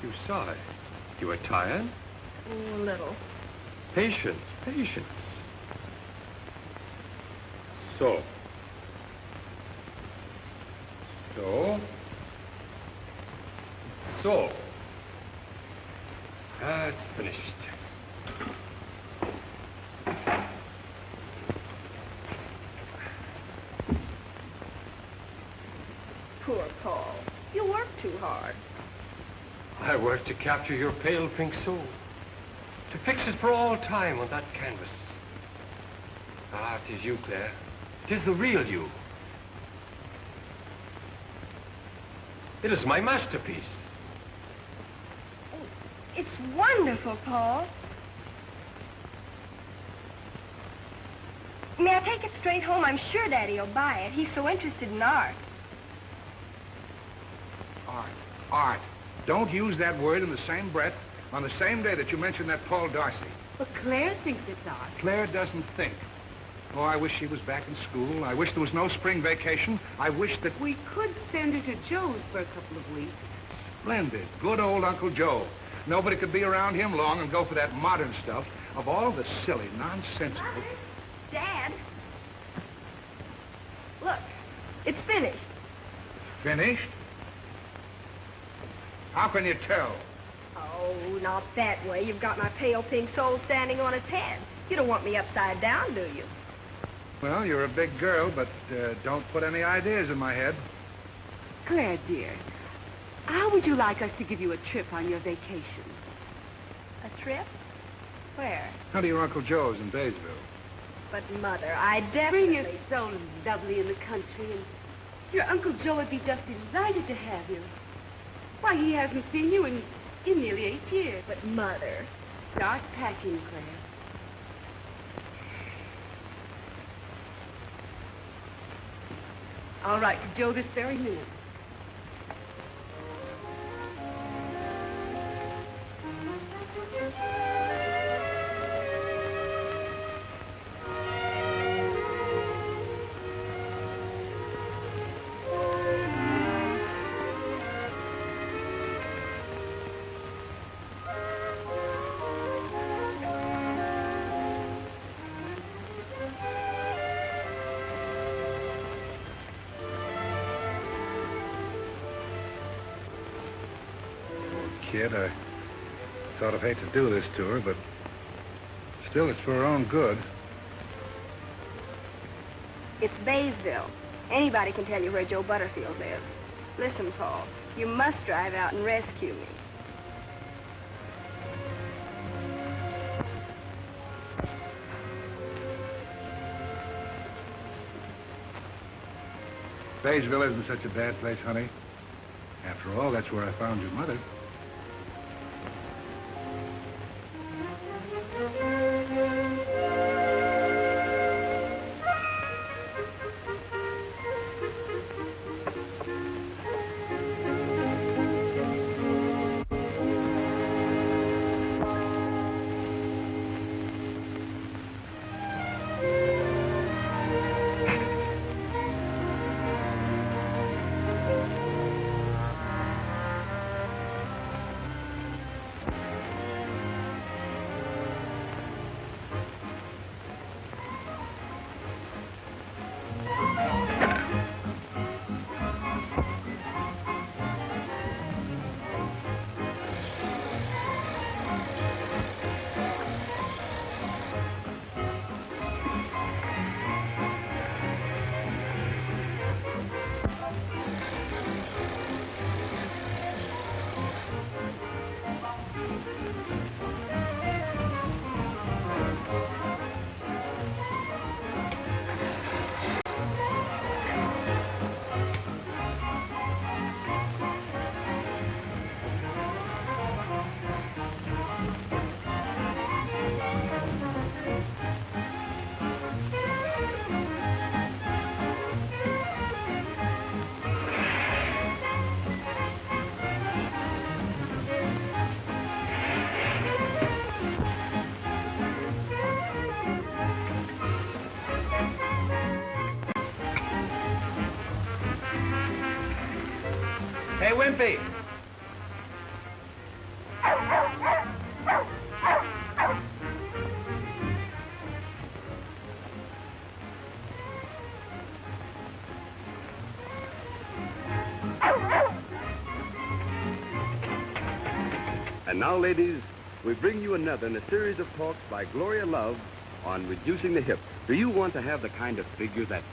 you sigh? You are tired? Oh, a little. Patience, patience. So. It's finished. Poor Paul. You work too hard. I worked to capture your pale pink soul. To fix it for all time on that canvas. Ah, 'tis you, Claire. 'Tis the real you. It is my masterpiece. Oh, it's wonderful, Paul. May I take it straight home? I'm sure Daddy will buy it. He's so interested in art. Art. Don't use that word in the same breath on the same day that you mentioned that Paul Darcy. But Claire thinks it's art. Claire doesn't think. Oh, I wish she was back in school. I wish there was no spring vacation. I wish that... We could send her to Joe's for a couple of weeks. Splendid. Good old Uncle Joe. Nobody could be around him long and go for that modern stuff. Of all the silly, nonsensical... Mother? Dad? Look, it's finished. Finished? How can you tell? Oh, not that way. You've got my pale pink soul standing on its head. You don't want me upside down, do you? Well, you're a big girl, but don't put any ideas in my head. Claire, dear, how would you like us to give you a trip on your vacation? A trip? Where? How to your Uncle Joe's in Baysville. But, Mother, I Spring definitely... is so lovely in the country, and your Uncle Joe would be just delighted to have you. Why, he hasn't seen you in nearly 8 years. But, Mother... Start packing, Claire. I'll write to Joe this very minute. Kid, I sort of hate to do this to her, but still it's for her own good. It's Baysville. Anybody can tell you where Joe Butterfield lives. Listen, Paul, you must drive out and rescue me. Baysville isn't such a bad place, honey. After all, that's where I found your mother. Hey, Wimpy. And now, ladies, we bring you another in a series of talks by Gloria Love on reducing the hip. Do you want to have the kind of figure that...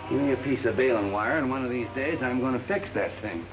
Give me a piece of baling wire, and one of these days I'm going to fix that thing.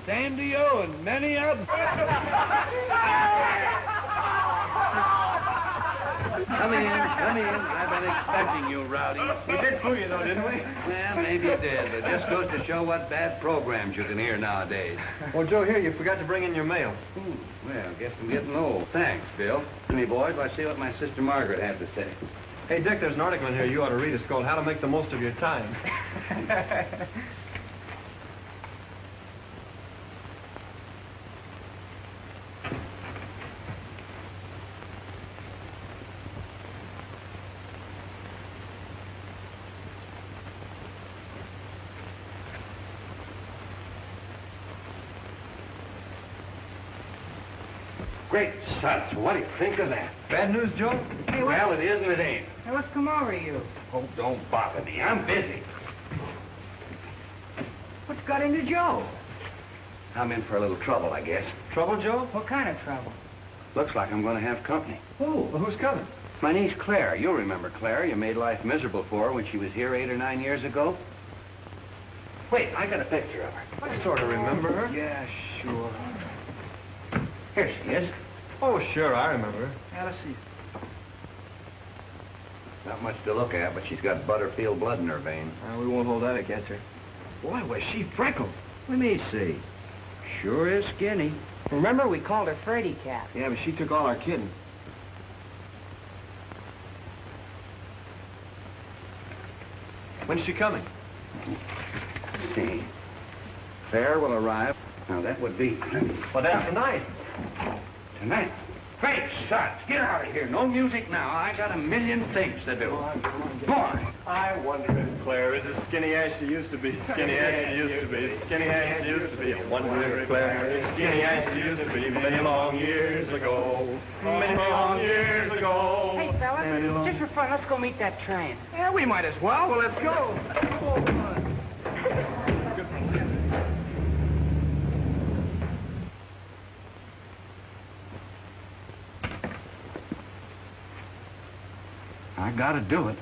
Same to you and many others. Come in. I've been expecting you, Rowdy. We did fool you, though, didn't we? Yeah, maybe you did, but it just goes to show what bad programs you can hear nowadays. Well, Joe, here, you forgot to bring in your mail. Well, guess I'm getting old. Thanks, Bill. Me, boys, let's see what my sister Margaret had to say. Hey, Dick, there's an article in here you ought to read. It's called How to Make the Most of Your Time. Great suds, what do you think of that? Bad news, Joe? Hey, Well, it is and it ain't. Hey, what's come over you? Oh, don't bother me. I'm busy. What's got into Joe? I'm in for a little trouble, I guess. Trouble, Joe? What kind of trouble? Looks like I'm going to have company. Oh, well, who's coming? My niece Claire. You'll remember Claire. You made life miserable for her when she was here 8 or 9 years ago. Wait, I got a picture of her. I sort of remember her. Yeah, sure. Here she is. Oh, sure, I remember her. Yeah, let's see. Not much to look at, but she's got Butterfield blood in her veins. We won't hold that against her. Boy, was she freckled. Let me see. Sure is skinny. Remember, we called her Freddy Cat. Yeah, but she took all our kidding. When's she coming? Let's see. Claire will arrive. Now, that would be... Well, that's tonight. Tonight. Great suds, get out of here. No music now. I got a million things to do. Go on. I wonder if Claire is as skinny as she used to be. Skinny as she used to be. Skinny as she used to be. I wonder if Claire is skinny as she used to be many long years ago. Many long years ago. Hey, fellas, just for fun, let's go meet that train. Yeah, we might as well. Well, let's go. I gotta do it.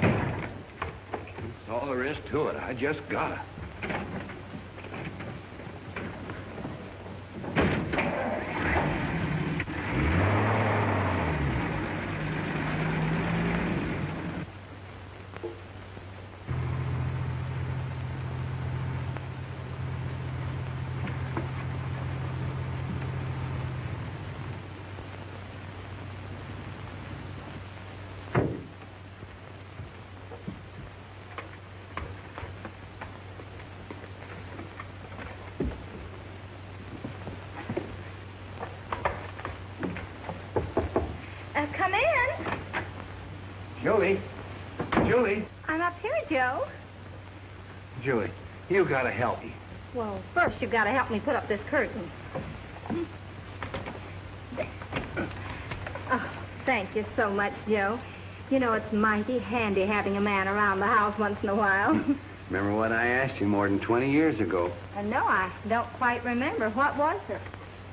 That's all there is to it. I just gotta. Come in. Julie. Julie. I'm up here, Joe. Julie, you gotta help me. Well, first you've got to help me put up this curtain. Oh, thank you so much, Joe. You know, it's mighty handy having a man around the house once in a while. Remember what I asked you more than 20 years ago? No, I don't quite remember. What was it?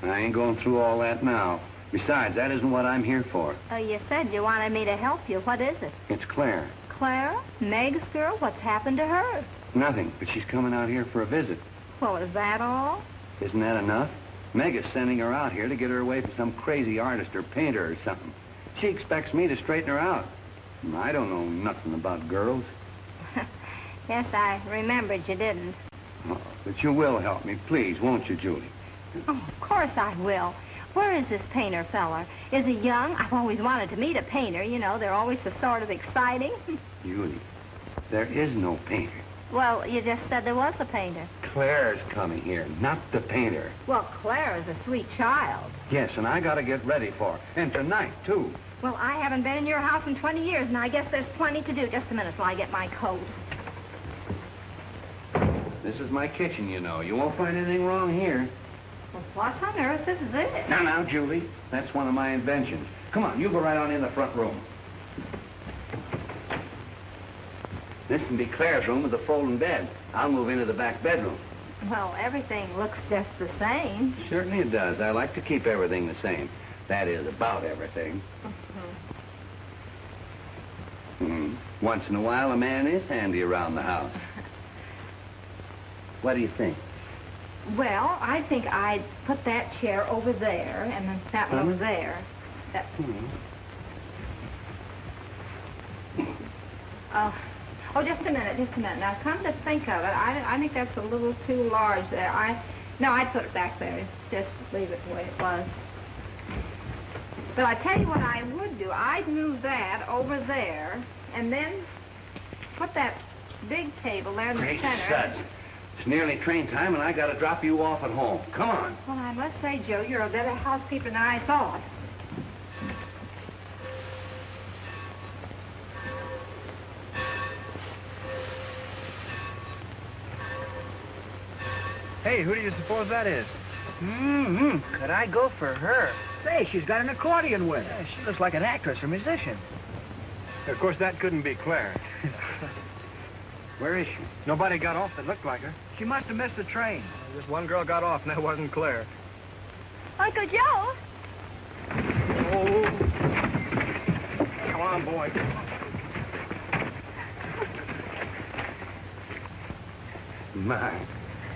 I ain't going through all that now. Besides, that isn't what I'm here for. Oh, you said you wanted me to help you. What is it? It's Claire. Clara? Meg's girl? What's happened to her? Nothing, but she's coming out here for a visit. Well, is that all? Isn't that enough? Meg is sending her out here to get her away from some crazy artist or painter or something. She expects me to straighten her out. I don't know nothing about girls. Yes, I remembered you didn't. Oh, but you will help me, please, won't you, Julie? Oh, of course I will. Where is this painter feller? Is he young? I've always wanted to meet a painter. You know, they're always so sort of exciting. Julie, there is no painter. Well, you just said there was a painter. Claire's coming here, not the painter. Well, Claire is a sweet child. Yes, and I gotta get ready for her. And tonight, too. Well, I haven't been in your house in 20 years, and I guess there's plenty to do. Just a minute till I get my coat. This is my kitchen, you know. You won't find anything wrong here. Well, what on earth is this? Now, Julie. That's one of my inventions. Come on, you go right on in the front room. This can be Claire's room with a folding bed. I'll move into the back bedroom. Well, everything looks just the same. Certainly it does. I like to keep everything the same. That is, about everything. Once in a while, a man is handy around the house. What do you think? Well, I think I'd put that chair over there, and then that one over there. That... Oh, just a minute. Now, come to think of it, I think that's a little too large there. No, I'd put it back there. Just leave it the way it was. But I tell you what I would do. I'd move that over there, and then put that big table there in the Great center. suds. It's nearly train time, and I gotta drop you off at home. Come on. Well, I must say, Joe, you're a better housekeeper than I thought. Hey, who do you suppose that is? Could I go for her? Say, she's got an accordion with her. Yeah, she looks like an actress or musician. Of course, that couldn't be Claire. Where is she? Nobody got off that looked like her. She must have missed the train. Just one girl got off, and that wasn't Claire. Uncle Joe? Oh. Come on, boy.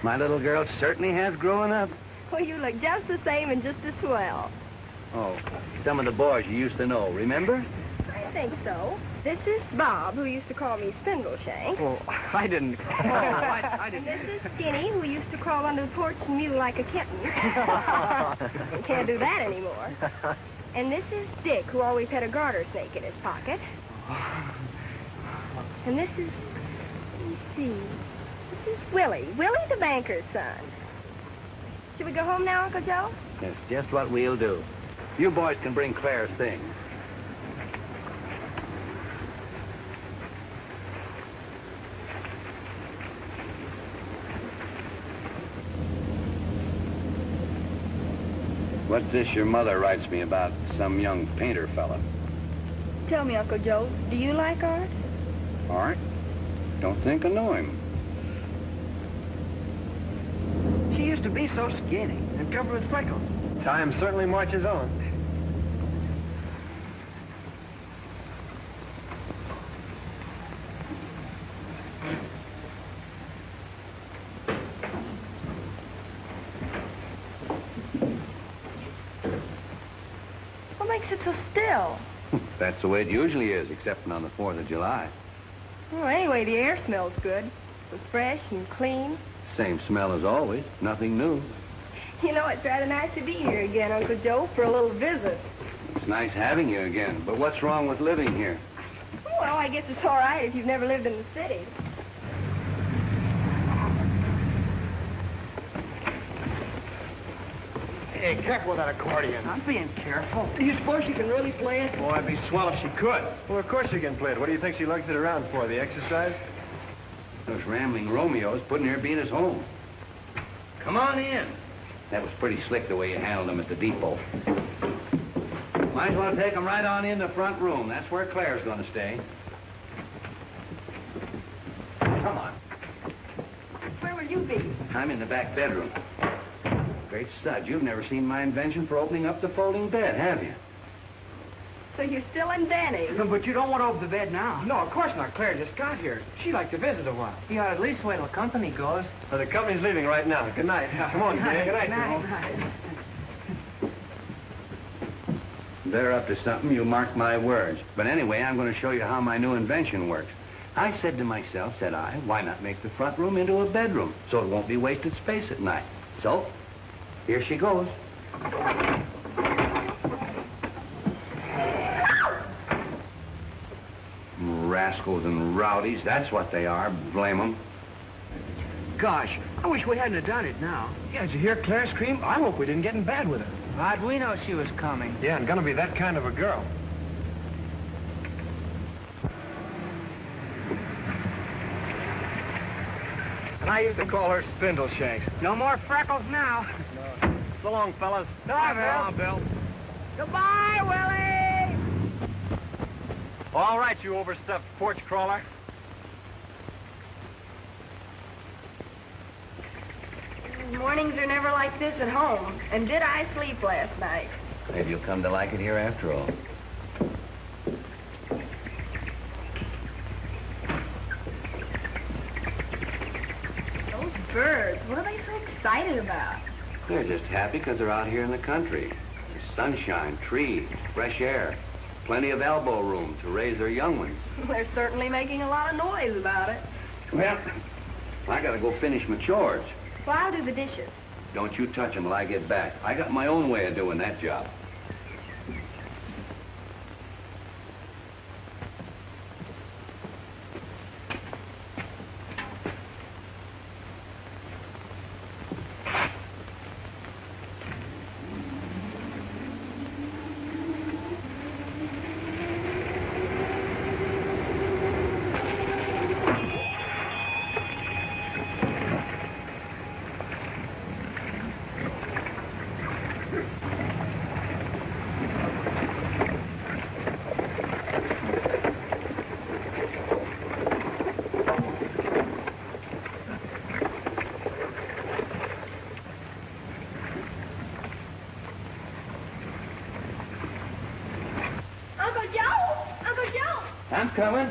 My little girl certainly has grown up. Well, you look just the same and just as swell. Oh, some of the boys you used to know, remember? I think so. This is Bob, who used to call me Spindleshank. Oh, I didn't. I And this is Skinny, who used to crawl under the porch and mew like a kitten. Can't do that anymore. And this is Dick, who always had a garter snake in his pocket. And this is, let me see, this is Willie the banker's son. Should we go home now, Uncle Joe? That's just what we'll do. You boys can bring Claire's things. What's this your mother writes me about some young painter fella? Tell me, Uncle Joe, do you like art? Art? Don't think I know him. She used to be so skinny and covered with freckles. Time certainly marches on. What makes it so still? That's the way it usually is, except on the 4th of July. Well, anyway, the air smells good. It's fresh and clean. Same smell as always. Nothing new. You know, it's rather nice to be here again, Uncle Joe, for a little visit. It's nice having you again, but what's wrong with living here? Well, I guess it's all right if you've never lived in the city. Hey, careful with that accordion. I'm being careful. Do you suppose she can really play it? Oh, it'd be swell if she could. Well, of course she can play it. What do you think she lugs it around for, the exercise? Those rambling Romeos putting her beat us home. Come on in. That was pretty slick the way you handled them at the depot. Might as well take them right on in the front room. That's where Claire's going to stay. Come on. Where will you be? I'm in the back bedroom. Great stud, you've never seen my invention for opening up the folding bed, have you? So you're still in Danny's? But you don't want to open the bed now. No, of course not. Claire just got here. She'd like to visit a while. You ought to at least wait till company goes. Well, the company's leaving right now. Good night. Come on, Gale. Good night, Jerome. They're up to something, you mark my words. But anyway, I'm going to show you how my new invention works. I said to myself, said I, why not make the front room into a bedroom so it won't be wasted space at night? So, here she goes. Rascals and rowdies, that's what they are, blame them. Gosh, I wish we hadn't have done it now. Yeah, did you hear Claire scream? I hope we didn't get in bad with her. How'd we know she was coming? Yeah, and gonna be that kind of a girl. And I used to call her Spindle Shanks. No more freckles now. So long, fellas. Bye, Bill. Goodbye, Willie! All right, you overstuffed porch crawler. Mornings are never like this at home. And did I sleep last night? Maybe you'll come to like it here after all. Those birds, what are they so excited about? They're just happy because they're out here in the country. There's sunshine, trees, fresh air, plenty of elbow room to raise their young ones. They're certainly making a lot of noise about it. Well, I gotta go finish my chores. Well, I'll do the dishes. Don't you touch them till I get back. I got my own way of doing that job. I'm coming.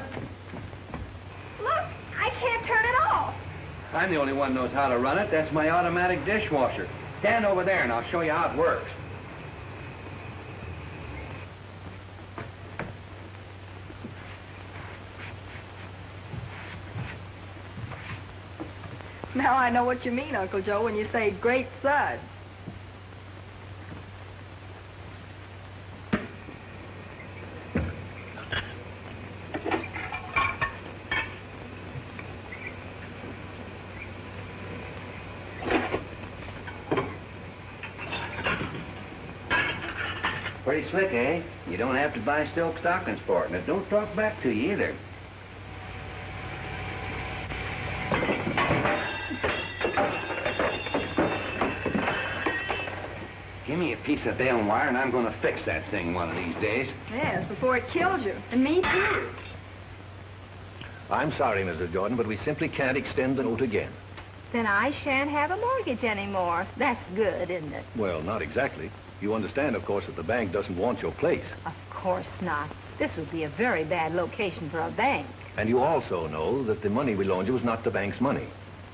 Look, I can't turn it off. I'm the only one who knows how to run it. That's my automatic dishwasher. Stand over there and I'll show you how it works. Now I know what you mean, Uncle Joe, when you say great suds. Pretty slick, eh? You don't have to buy silk stockings for it, and it don't talk back to you either. Give me a piece of bale wire, and I'm going to fix that thing one of these days. Yes, before it kills you. And me, too. I'm sorry, Mrs. Jordan, but we simply can't extend the note again. Then I shan't have a mortgage anymore. That's good, isn't it? Well, not exactly. You understand, of course, that the bank doesn't want your place. Of course not. This would be a very bad location for a bank. And you also know that the money we loaned you is not the bank's money.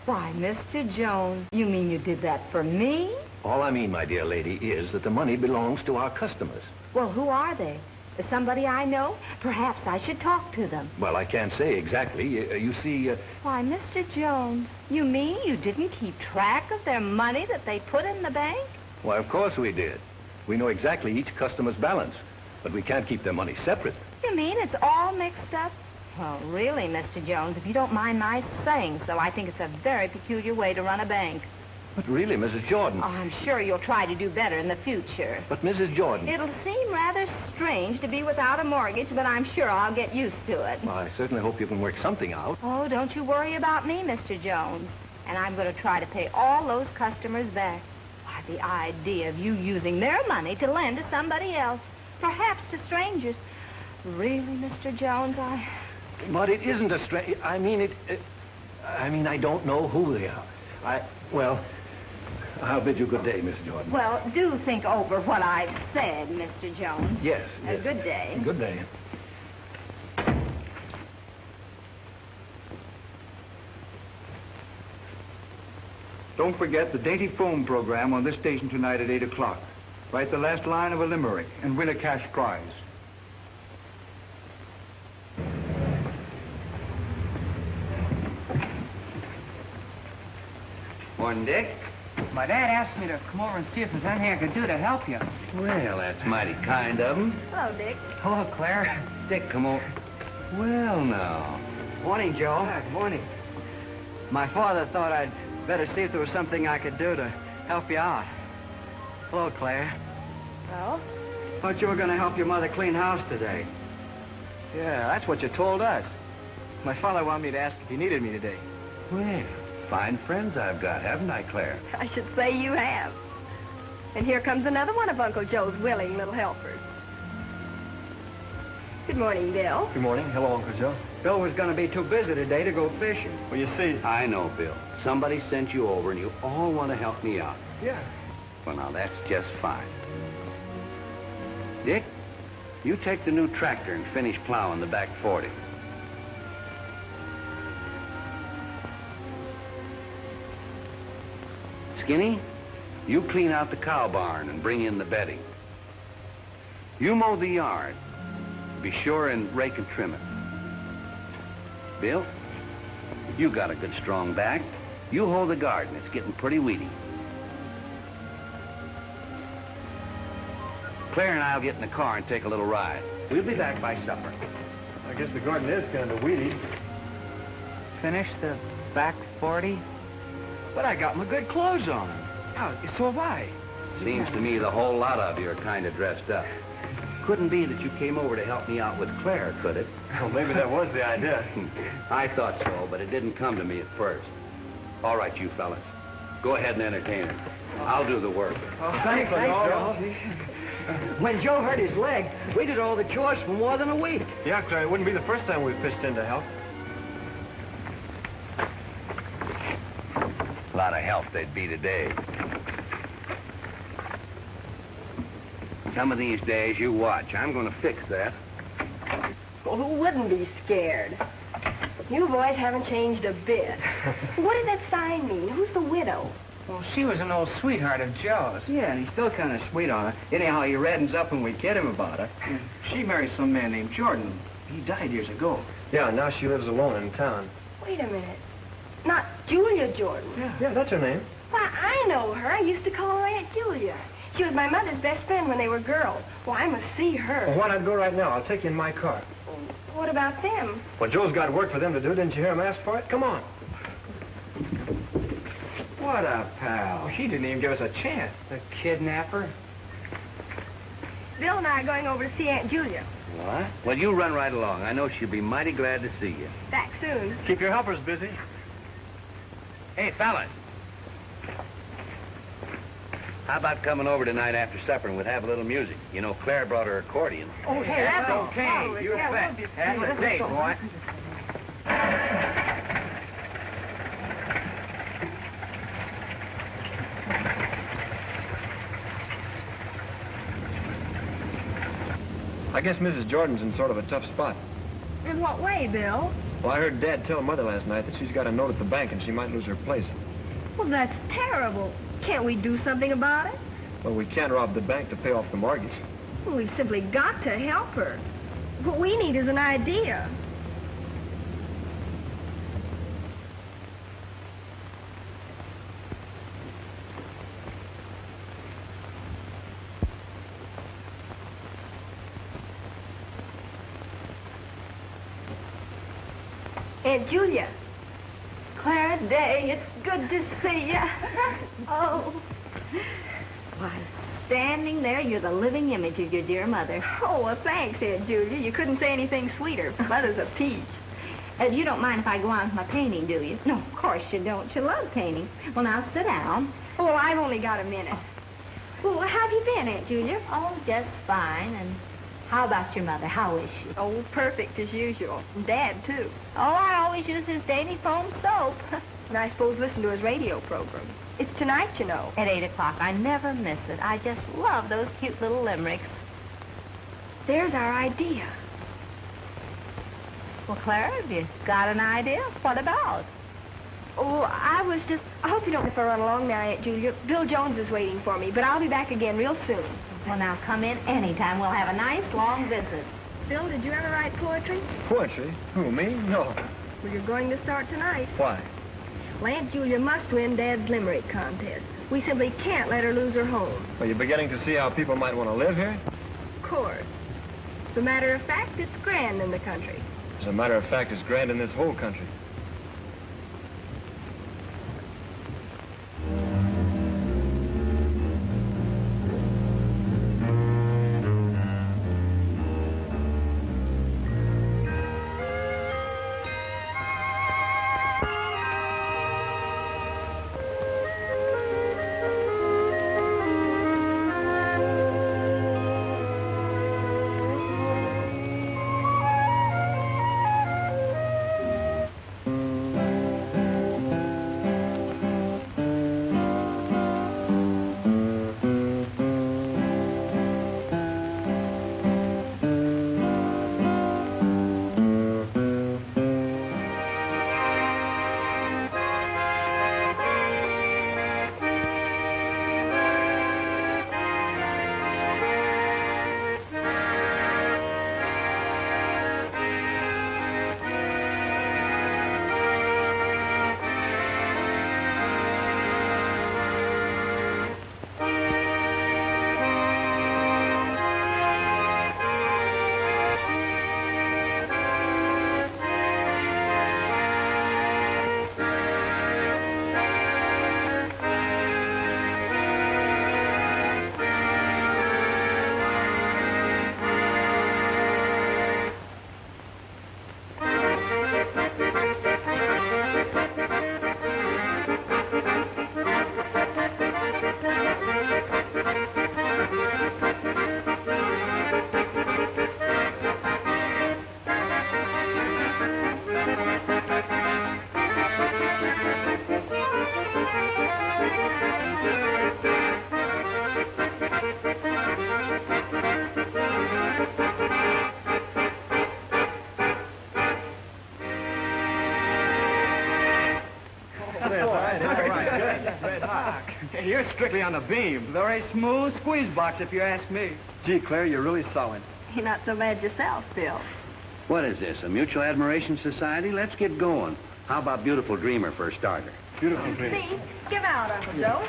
Why, Mr. Jones, you mean you did that for me? All I mean, my dear lady, is that the money belongs to our customers. Well, who are they? Is somebody I know? Perhaps I should talk to them. Well, I can't say exactly. You see... Why, Mr. Jones, you mean you didn't keep track of their money that they put in the bank? Why, of course we did. We know exactly each customer's balance, but we can't keep their money separate. You mean it's all mixed up? Well, really, Mr. Jones, if you don't mind my saying so, I think it's a very peculiar way to run a bank. But really, Mrs. Jordan... Oh, I'm sure you'll try to do better in the future. But, Mrs. Jordan... It'll seem rather strange to be without a mortgage, but I'm sure I'll get used to it. Well, I certainly hope you can work something out. Oh, don't you worry about me, Mr. Jones. And I'm going to try to pay all those customers back. Why, the idea of you using their money to lend to somebody else, perhaps to strangers. Really, Mr. Jones, But it isn't a strange... I mean, I don't know who they are. Well... I'll bid you good day, Miss Jordan. Well, do think over what I've said, Mr. Jones. Yes. Good day. Good day. Don't forget the dainty foam program on this station tonight at 8 o'clock. Write the last line of a limerick and win a cash prize. Morning, Dick. My dad asked me to come over and see if there's anything I could do to help you. Well, that's mighty kind of him. Hello, Dick. Hello, Claire. Dick, come over. Well, now. Morning, Joe. Good morning. My father thought I'd better see if there was something I could do to help you out. Hello, Claire. Well? Thought you were going to help your mother clean house today. Yeah, that's what you told us. My father wanted me to ask if you needed me today. Well, fine friends I've got, haven't I, Claire? I should say you have. And here comes another one of Uncle Joe's willing little helpers. Good morning, Bill. Good morning. Hello, Uncle Joe. Bill was going to be too busy today to go fishing. Well, you see... I know, Bill. Somebody sent you over, and you all want to help me out. Yeah. Well, now, that's just fine. Dick, you take the new tractor and finish plowing the back 40. Skinny, you clean out the cow barn and bring in the bedding. You mow the yard. Be sure and rake and trim it. Bill, you got a good strong back. You hoe the garden. It's getting pretty weedy. Claire and I'll get in the car and take a little ride. We'll be back by supper. I guess the garden is kind of weedy. Finish the back 40? But I got my good clothes on. Oh, so have I. Seems to me the whole lot of you are kind of dressed up. Couldn't be that you came over to help me out with Claire, could it? Well, maybe that was the idea. I thought so, but it didn't come to me at first. All right, you fellas. Go ahead and entertain her. I'll do the work. Oh, thanks, Joe. When Joe hurt his leg, we did all the chores for more than a week. Yeah, Claire, it wouldn't be the first time we've pitched in to help. A lot of help they'd be today. Some of these days, you watch. I'm going to fix that. Well, who wouldn't be scared? You boys haven't changed a bit. What does that sign mean? Who's the widow? Well, she was an old sweetheart of Joe's. Yeah, and he's still kind of sweet on her. Anyhow, he reddens up when we kid him about her. She married some man named Jordan. He died years ago. Yeah, now she lives alone in town. Wait a minute. Not Julia Jordan. Yeah, that's her name. Why, I know her. I used to call her Aunt Julia. She was my mother's best friend when they were girls. Well, I must see her. Well, why not go right now? I'll take you in my car. What about them? Well, Joe's got work for them to do. Didn't you hear him ask for it? Come on. What a pal. She didn't even give us a chance. The kidnapper? Bill and I are going over to see Aunt Julia. What? Well, you run right along. I know she'll be mighty glad to see you. Back soon. Keep your helpers busy. Hey, fellas. How about coming over tonight after supper and we'll have a little music? You know, Claire brought her accordion. Oh, hey, that's okay. You're bet. That's a date, boy. I guess Mrs. Jordan's in sort of a tough spot. In what way, Bill? Well, I heard Dad tell Mother last night that she's got a note at the bank and she might lose her place. Well, that's terrible. Can't we do something about it? Well, we can't rob the bank to pay off the mortgage. Well, we've simply got to help her. What we need is an idea. Aunt Julia. Clara Day, it's good to see you. Oh. Why, standing there, you're the living image of your dear mother. Oh, well, thanks, Aunt Julia. You couldn't say anything sweeter. Mother's a peach. You don't mind if I go on with my painting, do you? No, of course you don't. You love painting. Well, now, sit down. Oh, well, I've only got a minute. Well, how have you been, Aunt Julia? Oh, just fine. And how about your mother? How is she? Oh, perfect as usual. And Dad, too. Oh, I always use his daily foam soap. And I suppose listen to his radio program. It's tonight, you know. At 8 o'clock. I never miss it. I just love those cute little limericks. There's our idea. Well, Clara, have you got an idea? What about? Oh, I hope you don't if I run along now, Aunt Julia. Bill Jones is waiting for me, but I'll be back again real soon. Well, now, come in anytime. We'll have a nice, long visit. Bill, did you ever write poetry? Poetry? Who, me? No. Well, you're going to start tonight. Why? Well, Aunt Julia must win Dad's limerick contest. We simply can't let her lose her home. Are you beginning to see how people might want to live here? Of course. As a matter of fact, it's grand in the country. As a matter of fact, it's grand in this whole country. You're strictly on the beam. Very smooth squeeze box, if you ask me. Gee, Claire, you're really solid. You're not so bad yourself, Bill. What is this, a mutual admiration society? Let's get going. How about Beautiful Dreamer for a starter? Beautiful dreamer. See? Give out, Uncle Joe.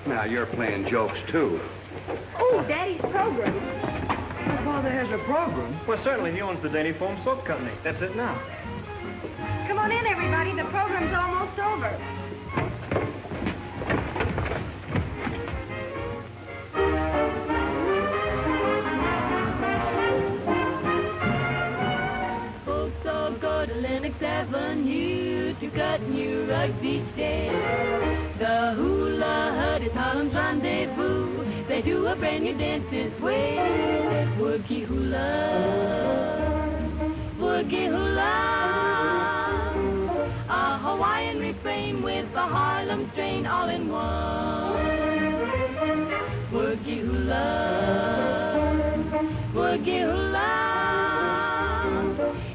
Now, you're playing jokes, too. Oh, Daddy's program. My father has a program. Well, certainly, he owns the Dainty Foam Soap Company. That's it now. Come on in, everybody. The program's almost over. Folks all go to Lenox Avenue to cut new rugs each day. The hula hut is Harlem's rendezvous. They do a brand new dance this way. Woogie hula, woogie hula. A Hawaiian refrain with a Harlem strain all in one. Woogie hula, woogie hula.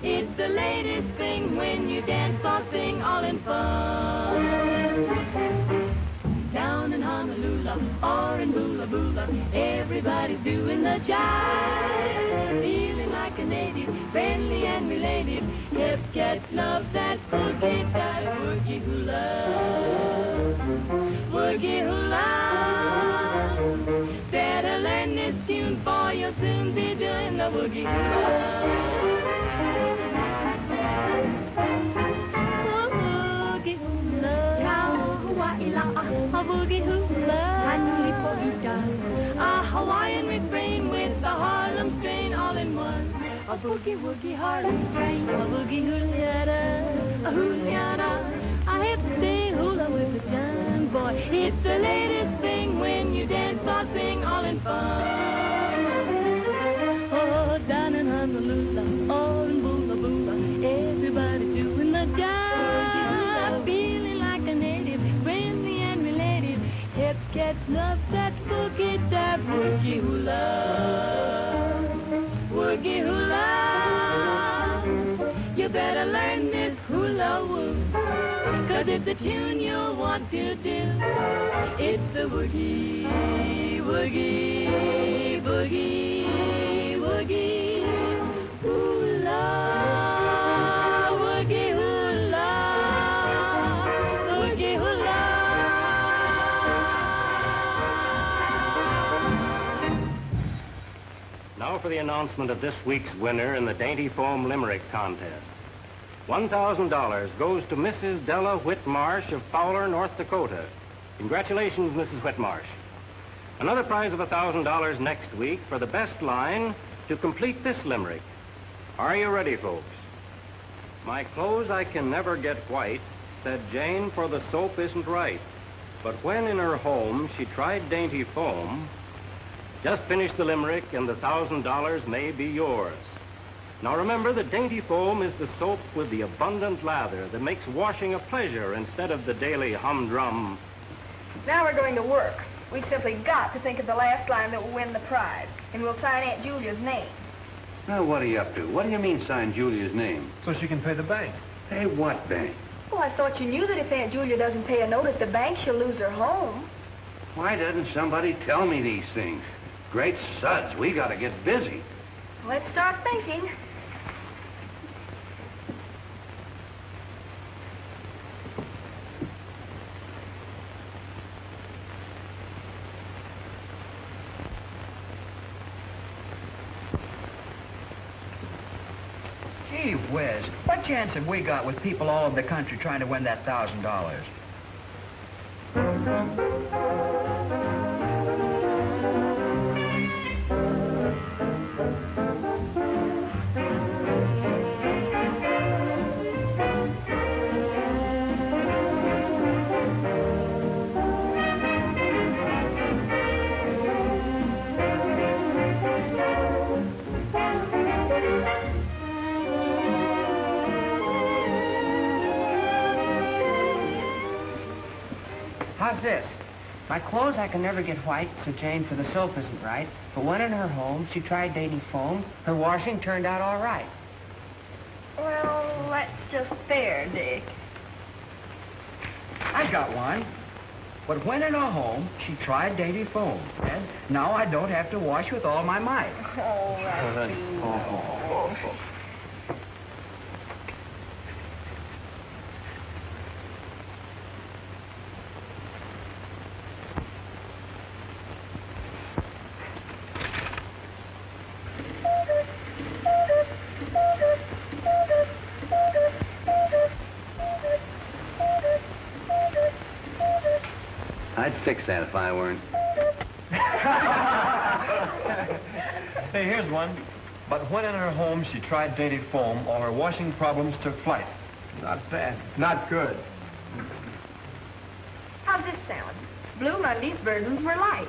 It's the latest thing when you dance or sing all in fun. Down in Honolulu or in Bula Bula, everybody's doing the jive. Feeling like a native, friendly and related. Hip cats love that boogie type. Woogie hula, woogie hula. Better learn this tune for you'll soon be doing the woogie hula. A boogie hula, a Hawaiian refrain with the Harlem strain all in one. A boogie woogie Harlem strain, a boogie hula-da, a hula-da. I have to say hula with the John boy. It's the latest thing when you dance or sing all in fun. Oh, down in Honolulu, oh in Bula Bula, everybody's doing the jive, feeling like a native, friendly and related. Hip cats love that boogie type. Woogie hula, woogie hula. You better learn this hula woo, 'cause it's a tune you'll want to do. It's the woogie, woogie, boogie, woogie hula, woogie hula, woogie hula. Now for the announcement of this week's winner in the Dainty Foam Limerick Contest. $1,000 goes to Mrs. Della Whitmarsh of Fowler, North Dakota. Congratulations, Mrs. Whitmarsh. Another prize of $1,000 next week for the best line to complete this limerick. Are you ready, folks? My clothes I can never get white, said Jane, for the soap isn't right. But when in her home she tried Dainty Foam, just finish the limerick and the $1,000 may be yours. Now remember that Dainty Foam is the soap with the abundant lather that makes washing a pleasure instead of the daily humdrum. Now we're going to work. We simply got to think of the last line that will win the prize, and we'll sign Aunt Julia's name. Now, what are you up to? What do you mean sign Julia's name? So she can pay the bank. Hey, what bank? Oh, I thought you knew that if Aunt Julia doesn't pay a note at the bank, she'll lose her home. Why doesn't somebody tell me these things? Great suds, we gotta get busy. Let's start thinking. Gee whiz, what chance have we got with people all over the country trying to win that $1,000? How's this? My clothes I can never get white, so Jane, for the soap isn't right. But when in her home, she tried Dainty Foam. Her washing turned out all right. Well, that's just fair, Dick. I've got one. But when in her home, she tried Dainty Foam. And now I don't have to wash with all my might. Oh, that's fix that if I weren't. Hey, here's one. But when in her home she tried dainty foam, all her washing problems took flight. Not bad. Not good. How's this sound? Blue Monday's burdens were light.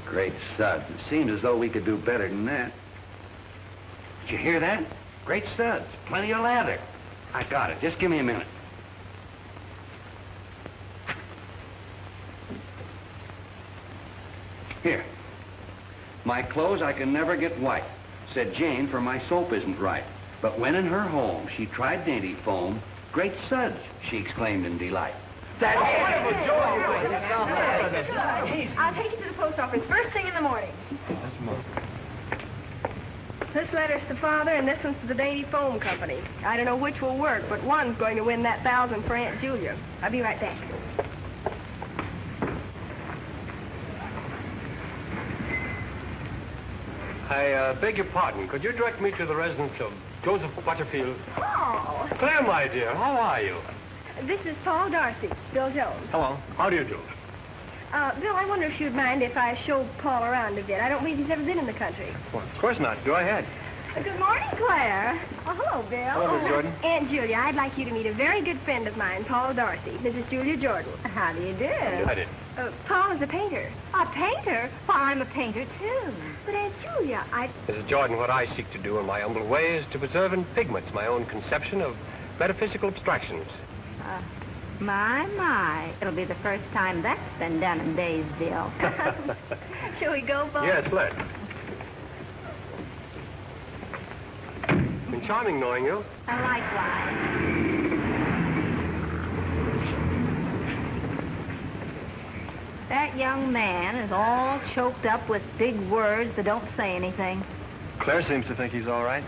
Great suds. It seemed as though we could do better than that. Did you hear that? Great suds. Plenty of lather. I got it. Just give me a minute. Here. My clothes I can never get white. Said Jane, for my soap isn't right. But when in her home she tried dainty foam, great suds, she exclaimed in delight. I'll take you to the post office first thing in the morning. This letter's to Father, and this one's to the Dainty Foam Company. I don't know which will work, but one's going to win that 1,000 for Aunt Julia. I'll be right back. I beg your pardon. Could you direct me to the residence of Joseph Butterfield? Oh. Claire, my dear, how are you? This is Paul Darcy, Bill Jones. Hello. How do you do? Bill, I wonder if you'd mind if I showed Paul around a bit. I don't believe he's ever been in the country. Well, of course not. Go ahead. Good morning, Claire. Oh, hello, Bill. Hello, Miss Jordan. Aunt Julia, I'd like you to meet a very good friend of mine, Paul Darcy, Mrs. Julia Jordan. How do you do? I did. Paul is a painter. A painter? Well, I'm a painter, too. But, Aunt Julia, Mrs. Jordan, what I seek to do in my humble way is to preserve in pigments my own conception of metaphysical abstractions. My. It'll be the first time that's been done in days, Bill. Shall we go, Paul? Yes, let's. Been charming knowing you. Likewise. That young man is all choked up with big words that don't say anything. Claire seems to think he's all right.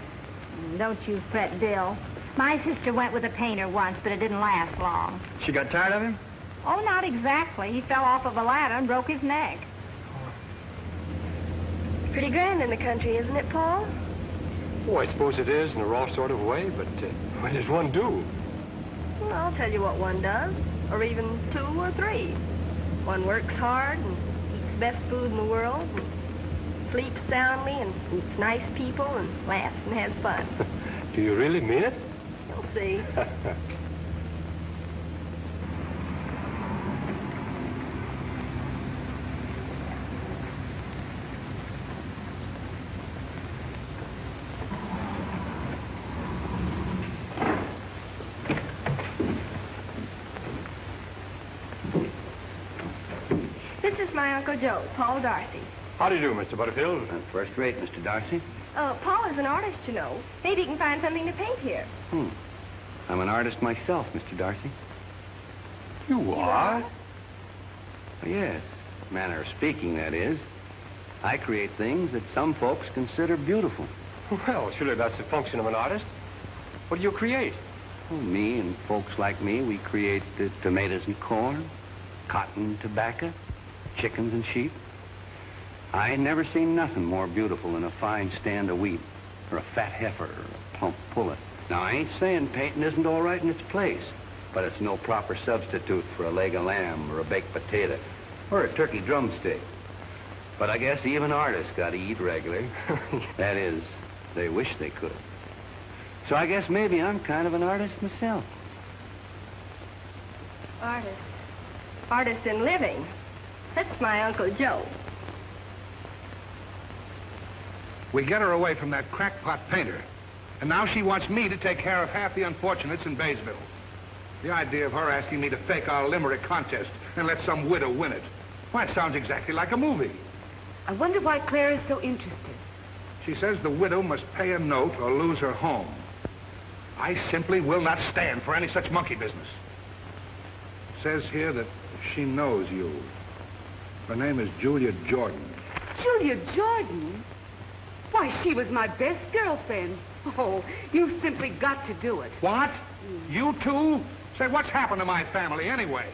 Don't you fret, Bill. My sister went with a painter once, but it didn't last long. She got tired of him? Oh, not exactly. He fell off of a ladder and broke his neck. Pretty grand in the country, isn't it, Paul? Oh, I suppose it is in a raw sort of way, but what does one do? Well, I'll tell you what one does, or even 2 or 3. One works hard and eats the best food in the world, and sleeps soundly and meets nice people and laughs and has fun. Do you really mean it? You'll see. This is my Uncle Joe, Paul Darcy. How do you do, Mr. Butterfield? First rate, Mr. Darcy. Paul is an artist, you know. Maybe he can find something to paint here. I'm an artist myself, Mr. Darcy. You are? Yes, manner of speaking, that is. I create things that some folks consider beautiful. Well, surely that's the function of an artist. What do you create? Well, me and folks like me, we create tomatoes and corn, cotton and tobacco, chickens and sheep. I ain't never seen nothing more beautiful than a fine stand of wheat, or a fat heifer, or a plump pullet. Now, I ain't saying painting isn't all right in its place, but it's no proper substitute for a leg of lamb, or a baked potato, or a turkey drumstick. But I guess even artists got to eat regular. That is, they wish they could. So I guess maybe I'm kind of an artist myself. Artist. Artist in living. That's my Uncle Joe. We get her away from that crackpot painter. And now she wants me to take care of half the unfortunates in Baysville. The idea of her asking me to fake our limerick contest and let some widow win it. Why, it sounds exactly like a movie. I wonder why Claire is so interested. She says the widow must pay a note or lose her home. I simply will not stand for any such monkey business. It says here that she knows you. Her name is Julia Jordan. Julia Jordan? Why, she was my best girlfriend. Oh, you've simply got to do it. What? You too? Say, what's happened to my family anyway?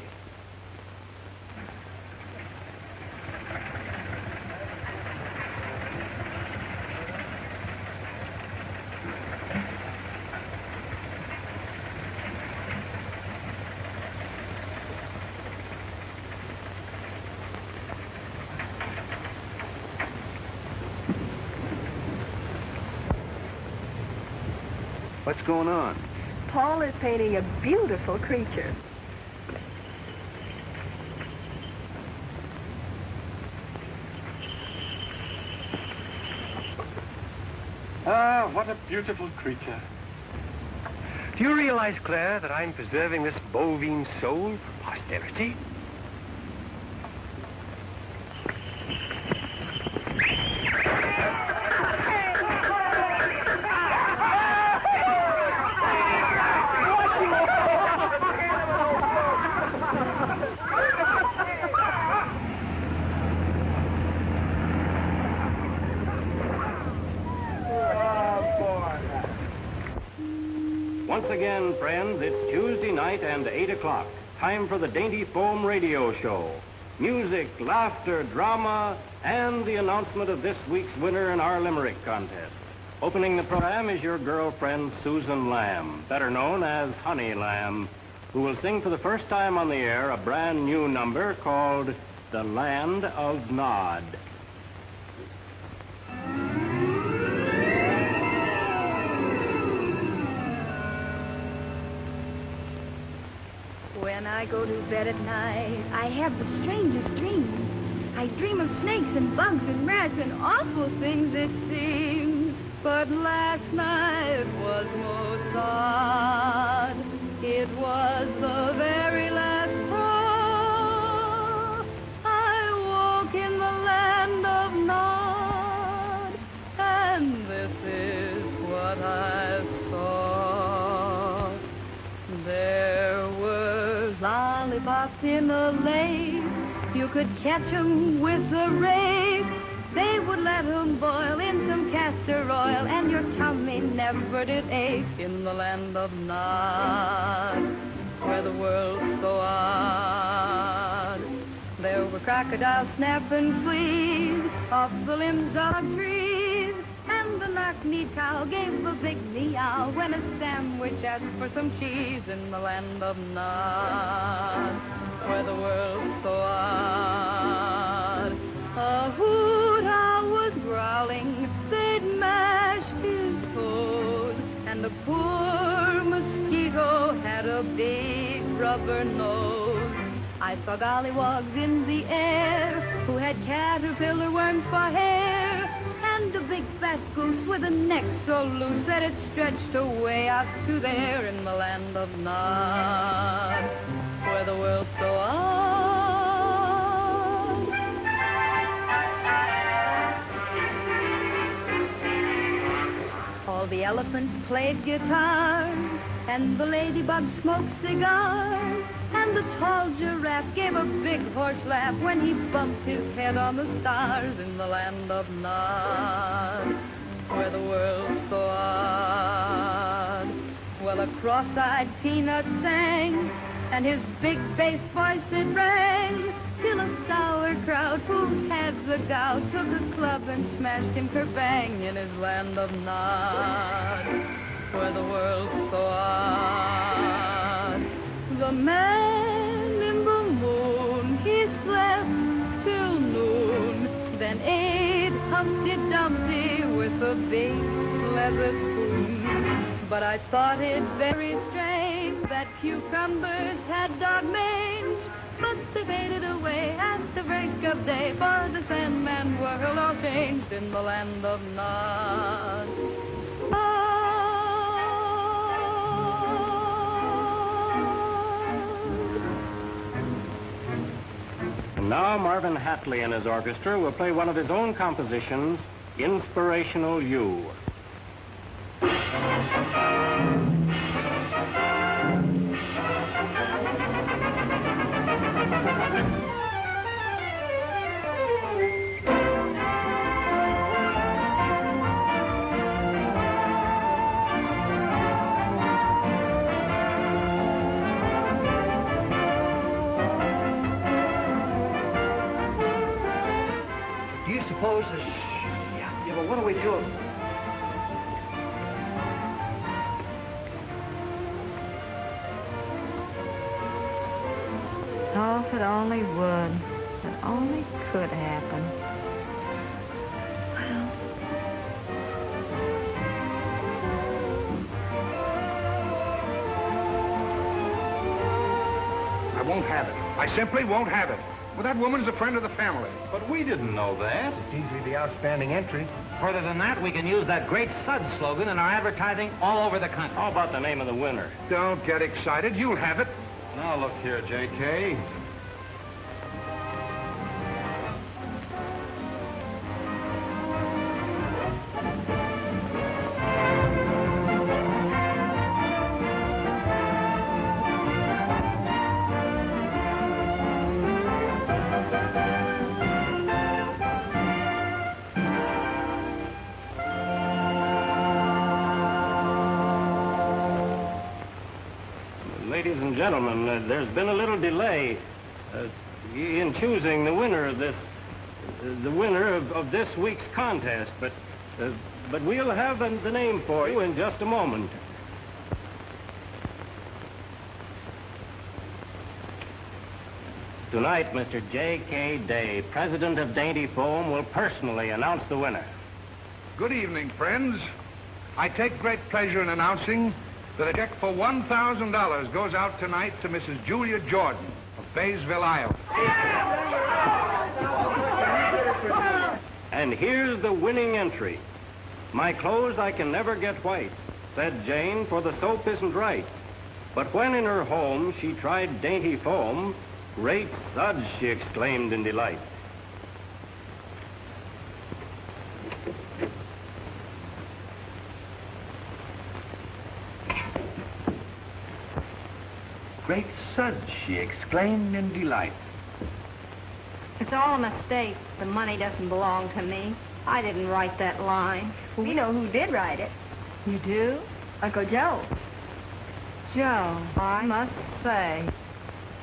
What's going on? Paul is painting a beautiful creature. Ah, what a beautiful creature. Do you realize, Claire, that I'm preserving this bovine soul for posterity? Once again, friends, it's Tuesday night and 8 o'clock. Time for the Dainty Foam Radio Show. Music, laughter, drama, and the announcement of this week's winner in our Limerick contest. Opening the program is your girlfriend, Susan Lamb, better known as Honey Lamb, who will sing for the first time on the air a brand new number called The Land of Nod. When I go to bed at night, I have the strangest dreams. I dream of snakes and bugs and rats and awful things it seems. But last night was most odd. It was the very last straw. I woke in the land of Nod, and this is what I saw. There were lollipops in the lake. You could catch 'em with a rake. They would let 'em boil in some castor oil, and your tummy never did ache in the land of Nod, where the world's so odd. There were crocodiles snapping fleas off the limbs of trees, and the knock-kneed cow gave a big meow when a sandwich asked for some cheese in the land of Nod, where the world's so odd. A hoot owl was growling, they'd mashed his toes, and the poor mosquito had a big rubber nose. I saw gollywogs in the air who had caterpillar worms for hair, and a big fat goose with a neck so loose that it stretched away out to there in the land of Nod, where the world's so odd. All the elephants played guitars, and the ladybug smoked cigars, and the tall giraffe gave a big horse laugh when he bumped his head on the stars in the land of Nod, where the world's so odd. Well, a cross-eyed peanut sang, and his big bass voice it rang, till a sauerkraut who had the gout took a club and smashed him kerbang in his land of Nod, where the world's so odd. The man in the moon, he slept till noon, then ate Humpty Dumpty with a big leather spoon. But I thought it very strange that cucumbers had dog mange, but they faded away at the break of day, for the Sandman world all changed in the land of Nod. And now Marvin Hatley and his orchestra will play one of his own compositions, Inspirational You. Do you suppose this... Yeah, but what do we do? Oh, if it only would. If it only could happen. Well. won't have it. I simply won't have it. Well, that woman's a friend of the family. But we didn't know that. It's easily the outstanding entry. Further than that, we can use that great Sud slogan in our advertising all over the country. How about the name of the winner? Don't get excited. You'll have it. Now, look here, J.K. Ladies and gentlemen, there's been a little delay in choosing the winner of this week's contest, but we'll have the name for you in just a moment. Tonight, Mr. J.K. Day, president of Dainty Foam, will personally announce the winner. Good evening, friends. I take great pleasure in announcing that a check for $1,000 goes out tonight to Mrs. Julia Jordan of Baysville, Iowa. And here's the winning entry. My clothes I can never get white, said Jane, for the soap isn't right. But when in her home she tried Dainty Foam, great suds, she exclaimed in delight. Great suds, she exclaimed in delight. It's all a mistake. The money doesn't belong to me. I didn't write that line. We know who did write it. You do? Uncle Joe. Joe, I must say,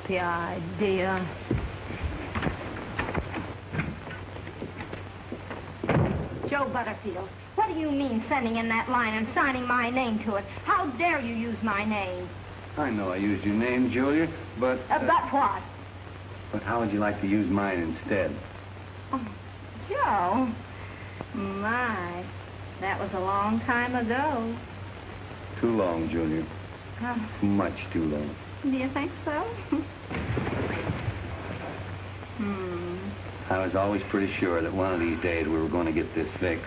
the idea. Joe Butterfield, what do you mean sending in that line and signing my name to it? How dare you use my name? I know I used your name, Julia, but... But what? But how would you like to use mine instead? Oh, Joe. My, that was a long time ago. Too long, Julia. Much too long. Do you think so? I was always pretty sure that one of these days we were going to get this fixed.